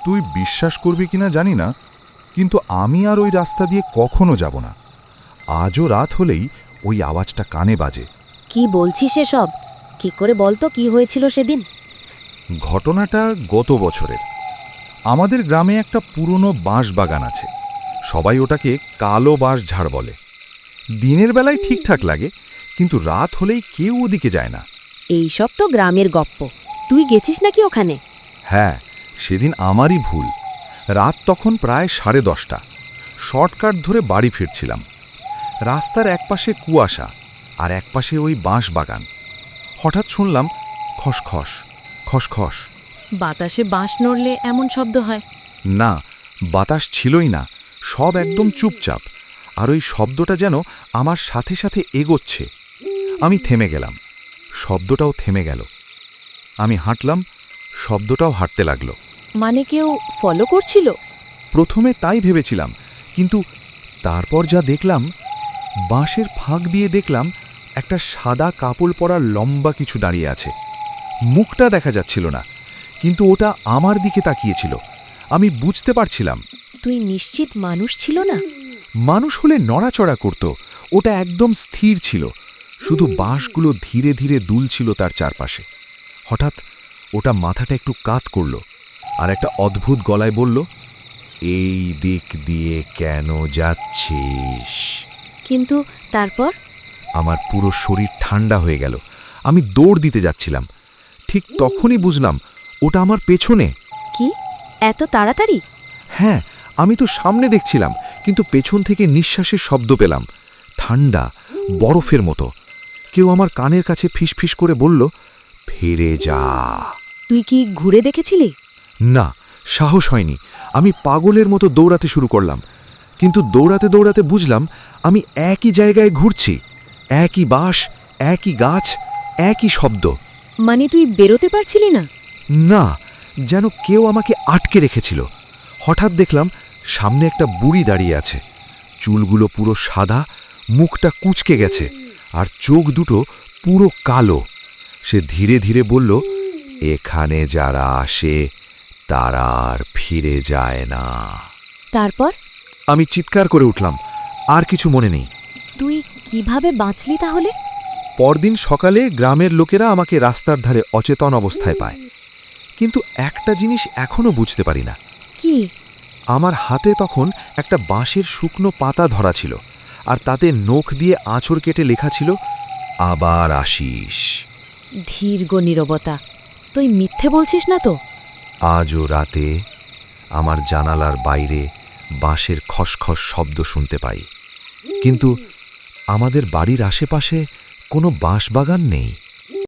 তুই বিশ্বাস করবি কিনা জানি না, কিন্তু আমি আর ওই রাস্তা দিয়ে কখনো যাব না। আজও রাত হলেই ওই আওয়াজটা কানে বাজে। কি বলছিস এসব? কি করে বলতো কি হয়েছিল সেদিন? ঘটনাটা গত বছরের। আমাদের গ্রামে একটা পুরনো বাঁশ বাগান আছে। সবাই ওটাকে কালো বাঁশ ঝাড় বলে। দিনের বেলায় ঠিকঠাক লাগে, কিন্তু রাত হলেই কেউ ওদিকে যায় না। এই সব তো গ্রামের গপ্প। তুই গেছিস নাকি ওখানে? হ্যাঁ, সেদিন আমারই ভুল। রাত তখন প্রায় 10:30। শর্টকাট ধরে বাড়ি ফিরছিলাম। রাস্তার একপাশে কুয়াশা আর একপাশে ওই বাঁশ বাগান। হঠাৎ শুনলাম খসখস খসখস। বাতাসে বাঁশ নড়লে এমন শব্দ হয়? না, বাতাস ছিলই না, সব একদম চুপচাপ। আর ওই শব্দটা যেন আমার সাথে সাথে এগোচ্ছে। আমি থেমে গেলাম, শব্দটাও থেমে গেল। আমি হাঁটলাম, শব্দটাও হাঁটতে লাগলো। মানে কেউ ফলো করছিল? প্রথমে তাই ভেবেছিলাম, কিন্তু তারপর যা দেখলাম, বাঁশের ফাঁক দিয়ে দেখলাম একটা সাদা কাপড় পরা লম্বা কিছু দাঁড়িয়ে আছে। মুখটা দেখা যাচ্ছিল না, কিন্তু ওটা আমার দিকে তাকিয়েছিল। আমি বুঝতে পারছিলাম। তুই নিশ্চিত মানুষ ছিল না? মানুষ হলে নড়াচড়া করত, ওটা একদম স্থির ছিল। শুধু বাঁশগুলো ধীরে ধীরে দুলছিল তার চারপাশে। হঠাৎ ওটা মাথাটা একটু কাত করল, আর একটা অদ্ভুত গলায় বলল, এই দিক দিয়ে কেন যাচ্ছিস? কিন্তু তারপর? আমার পুরো শরীর ঠান্ডা হয়ে গেল। আমি দৌড় দিতে যাচ্ছিলাম। ঠিক তখনই বুঝলাম ওটা আমার পেছনে। কি, এত তাড়াতাড়ি? হ্যাঁ, আমি তো সামনে দেখছিলাম, কিন্তু পেছন থেকে নিঃশ্বাসের শব্দ পেলাম, ঠান্ডা, বরফের মতো। কেউ আমার কানের কাছে ফিসফিস করে বলল, ফিরে যা। তুই কি ঘুরে দেখেছিলি? না, সাহস হয়নি। আমি পাগলের মতো দৌড়াতে শুরু করলাম, কিন্তু দৌড়াতে দৌড়াতে বুঝলাম আমি একই জায়গায় ঘুরছি। একই বাঁশ, একই গাছ, একই শব্দ। মানে তুই বেরোতে পারছিলি না? না, যেন কেউ আমাকে আটকে রেখেছিল। হঠাৎ দেখলাম সামনে একটা বুড়ি দাঁড়িয়ে আছে। চুলগুলো পুরো সাদা, মুখটা কুঁচকে গেছে, আর চোখ দুটো পুরো কালো। সে ধীরে ধীরে বলল, এখানে যারা আসে তারা আর ফিরে যায় না। তারপর? আমি চিৎকার করে উঠলাম, আর কিছু মনে নেই। তুই কিভাবে বাঁচলি তাহলে? পরদিন সকালে গ্রামের লোকেরা আমাকে রাস্তার ধারে অচেতন অবস্থায় পায়। কিন্তু একটা জিনিস এখনো বুঝতে পারি না। কি? আমার হাতে তখন একটা বাঁশের শুকনো পাতা ধরা ছিল, আর তাতে নখ দিয়ে আঁচড় কেটে লেখা ছিল, আবার আসিস। দীর্ঘ নীরবতা। তুই মিথ্যে বলছিস না তো? আজও রাতে আমার জানালার বাইরে বাঁশের খসখস শব্দ শুনতে পাই, কিন্তু আমাদের বাড়ির আশেপাশে কোনো বাঁশ বাগান নেই।